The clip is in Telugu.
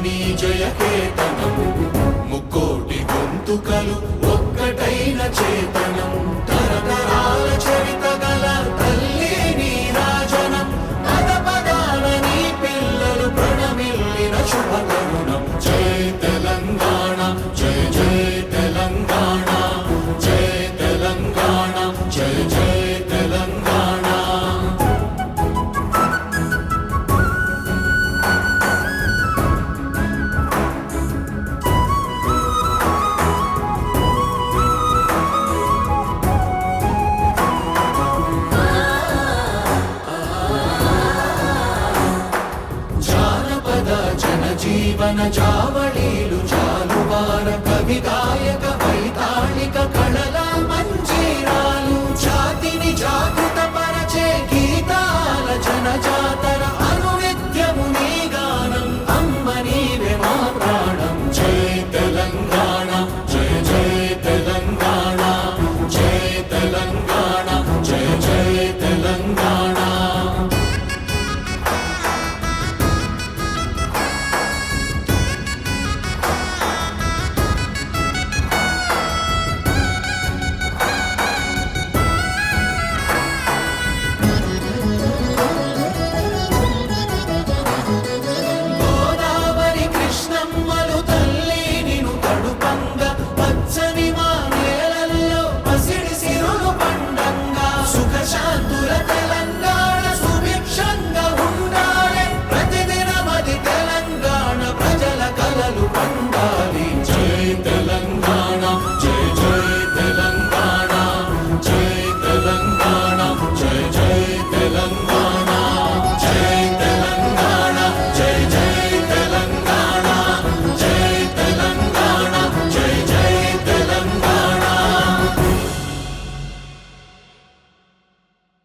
నీ జయకేతనం ముక్కోటి గొంతుకలు ఒక్కటైన చేతనం తరతరాల చరిత గల తల్లి నీ రాజనం పద పదాల నీ పిల్లలు ప్రణమిల్లిన శుభతరుణం జయ తెలంగాణ జయ జయ తెలంగాణ జయ తెలంగాణ జయ జయ తెలంగాణ జీవన జావళీలు జాలువార కవి గాయక